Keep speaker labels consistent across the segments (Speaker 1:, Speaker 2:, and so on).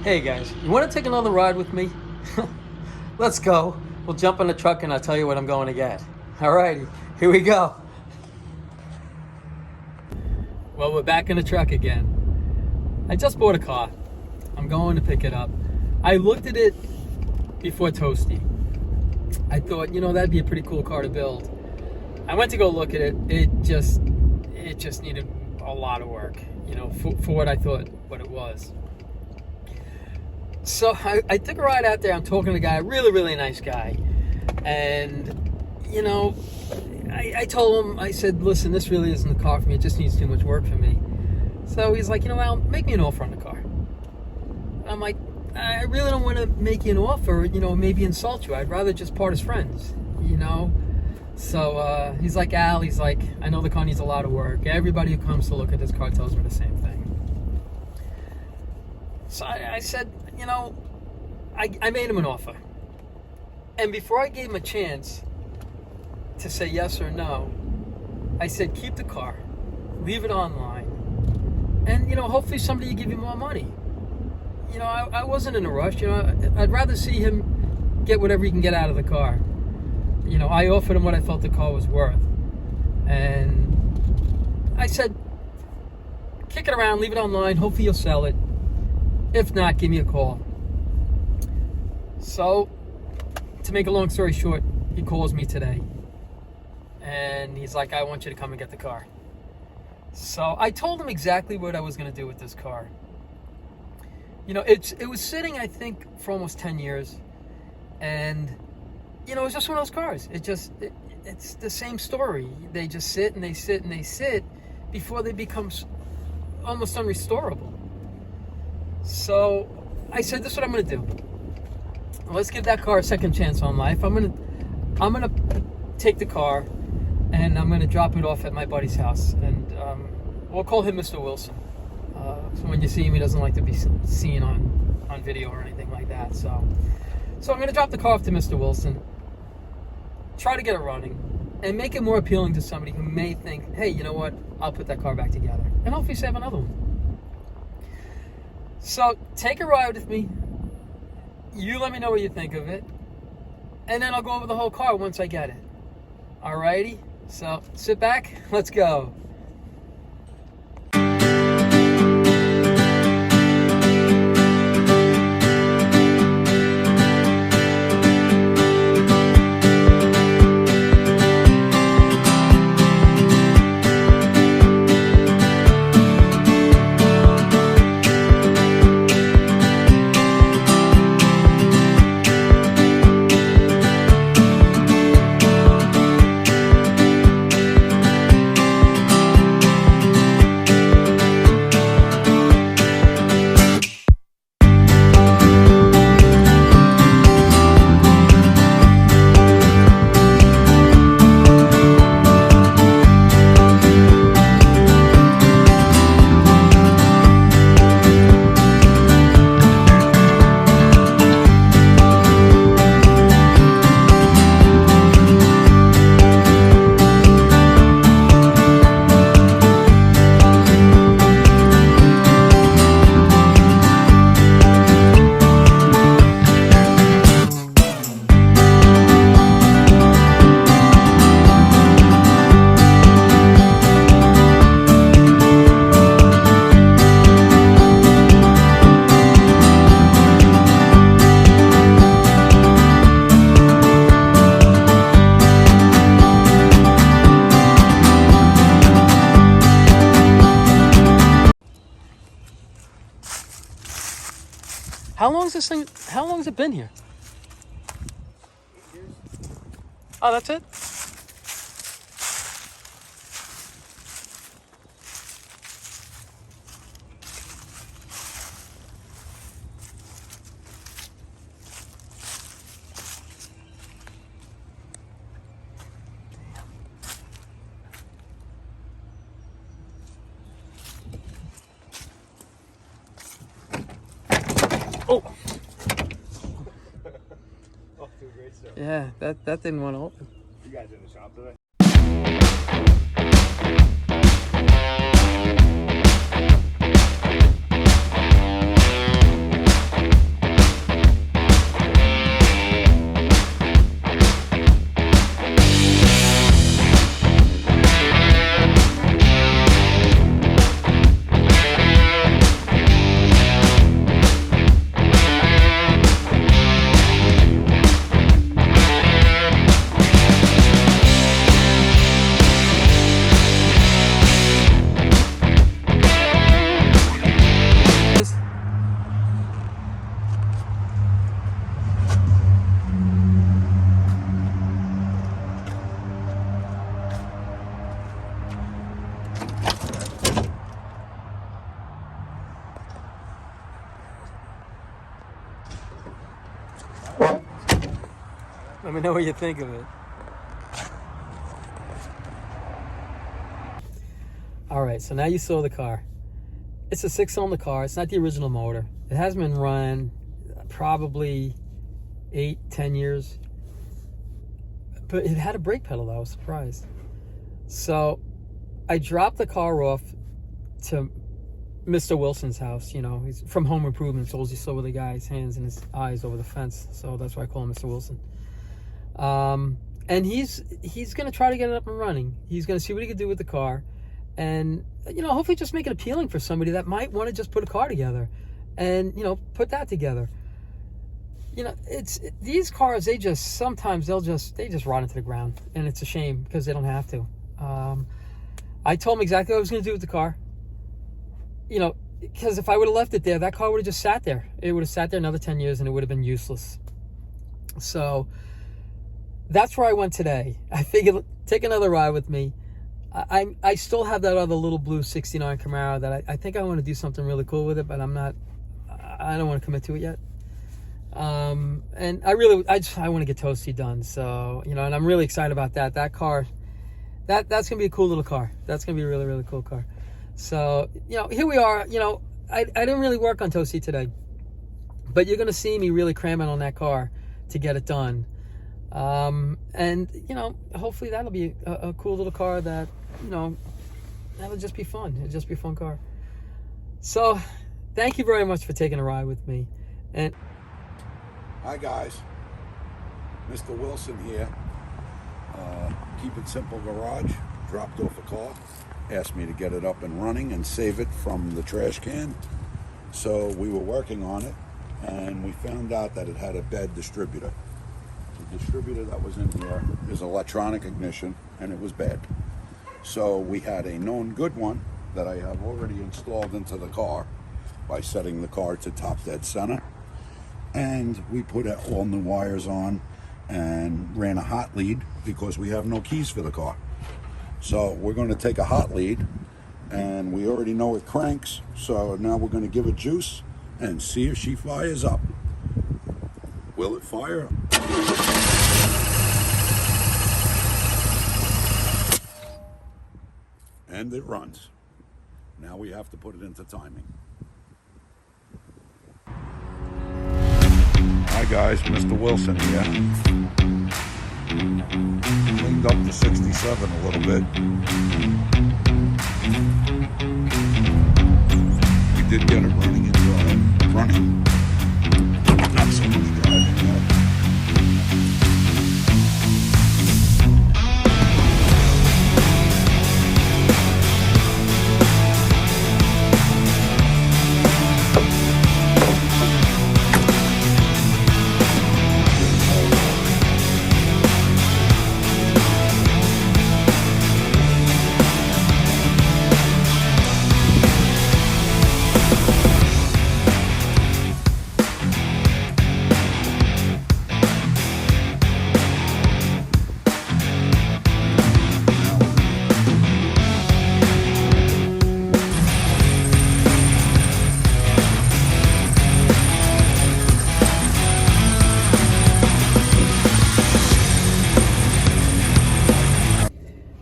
Speaker 1: Hey guys, you want to take another ride with me? Let's go. We'll jump in the truck and I'll tell you what I'm going to get. Alrighty, here we go. Well, we're back in the truck again. I just bought a car. I'm going to pick it up. I looked at it before Toasty. I thought, that'd be a pretty cool car to build. I went to go look at it. It just needed a lot of work, for what I thought what it was. So I took a ride out there. I'm talking to a guy, a really, really nice guy. And, I told him, I said, listen, this really isn't the car for me. It just needs too much work for me. So he's like, Al, make me an offer on the car. And I'm like, I really don't want to make you an offer, maybe insult you. I'd rather just part as friends, So he's like, Al, I know the car needs a lot of work. Everybody who comes to look at this car tells me the same thing. So I said, I made him an offer. And before I gave him a chance to say yes or no, I said, keep the car, leave it online, and, hopefully somebody will give you more money. I wasn't in a rush. I'd rather see him get whatever he can get out of the car. I offered him what I felt the car was worth. And I said, kick it around, leave it online, hopefully you'll sell it. If not, give me a call. So, to make a long story short, he calls me today. And he's like, I want you to come and get the car. So I told him exactly what I was going to do with this car. It was sitting, I think, for almost 10 years. And, it was just one of those cars. It's the same story. They just sit and they sit and they sit before they become almost unrestorable. So I said, this is what I'm going to do. Let's give that car a second chance on life. I'm gonna take the car and I'm gonna drop it off at my buddy's house, and we'll call him Mr. Wilson. So when you see him, he doesn't like to be seen on video or anything like that. So I'm gonna drop the car off to Mr. Wilson, try to get it running, and make it more appealing to somebody who may think, hey, you know what? I'll put that car back together, and hopefully save another one. So take a ride with me. You let me know what you think of it, and then I'll go over the whole car once I get it. Alrighty? So sit back, let's go. How long has it been here?
Speaker 2: 8 years.
Speaker 1: Oh, that's it? Oh.
Speaker 2: Off to a great start.
Speaker 1: Yeah, that didn't want to open.
Speaker 2: You guys in the shop today?
Speaker 1: Let me know what you think of it. All right, so now you saw the car. It's a 6-cylinder car. It's not the original motor. It has been run probably 8-10 years. But it had a brake pedal, though. I was surprised. So I dropped the car off to Mr. Wilson's house. You know, he's from Home Improvement. So you saw with the guy's hands and his eyes over the fence. So that's why I call him Mr. Wilson. And he's going to try to get it up and running. He's going to see what he can do with the car. And, you know, hopefully just make it appealing for somebody that might want to just put a car together. And, you know, put that together. You know, these cars, they just rot into the ground, and it's a shame because they don't have to. I told him exactly what I was going to do with the car. You know, because if I would have left it there, that car would have just sat there. It would have sat there another 10 years, and it would have been useless. So that's where I went today. I figured take another ride with me. I still have that other little blue '69 Camaro that I think I want to do something really cool with it, but I don't want to commit to it yet. And I want to get Toasty done. So, you know, and I'm really excited about that. That car, that's going to be a cool little car. That's going to be a really, really cool car. So, you know, here we are. You know, I didn't really work on Toasty today, but you're going to see me really cramming on that car to get it done. And, you know, hopefully that'll be a cool little car that, you know, that'll just be fun. It'll just be a fun car. So thank you very much for taking a ride with me. And
Speaker 3: hi guys, Mr. Wilson here. Keep It Simple Garage. Dropped off a car, asked me to get it up and running and save it from the trash can. So we were working on it, and we found out that it had a bad distributor. The distributor that was in here is electronic ignition, and it was bad. So we had a known good one that I have already installed into the car by setting the car to top dead center. And we put all new wires on and ran a hot lead because we have no keys for the car. So we're going to take a hot lead, and we already know it cranks. So now we're going to give it juice and see if she fires up. Will it fire? And it runs. Now we have to put it into timing. Hi guys, Mr. Wilson here. Cleaned up the 67 a little bit. We did get it running and drive. Running. Not so much driving yet.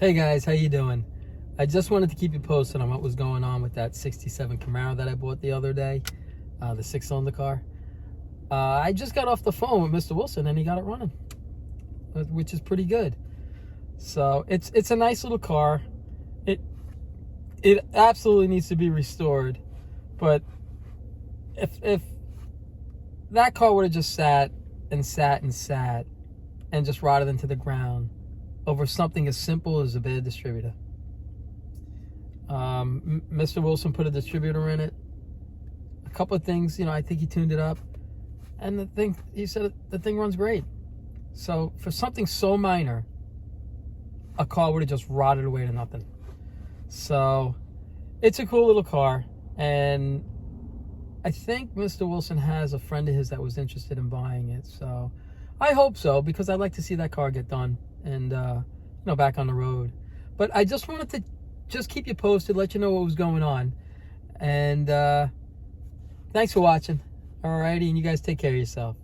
Speaker 1: hey guys, how you doing? I just wanted to keep you posted on what was going on with that 67 Camaro that I bought the other day, the 6-cylinder car. I just got off the phone with Mr. Wilson and he got it running, which is pretty good. So it's a nice little car. It absolutely needs to be restored, but if that car would have just sat and just rotted into the ground over something as simple as a bad distributor. Mr. Wilson put a distributor in it. A couple of things, I think he tuned it up, and he said the thing runs great. So for something so minor, a car would have just rotted away to nothing. So it's a cool little car, and I think Mr. Wilson has a friend of his that was interested in buying it. So I hope so, because I'd like to see that car get done and back on the road. But I just wanted to just keep you posted, let you know what was going on. And thanks for watching. Alrighty, and you guys take care of yourself.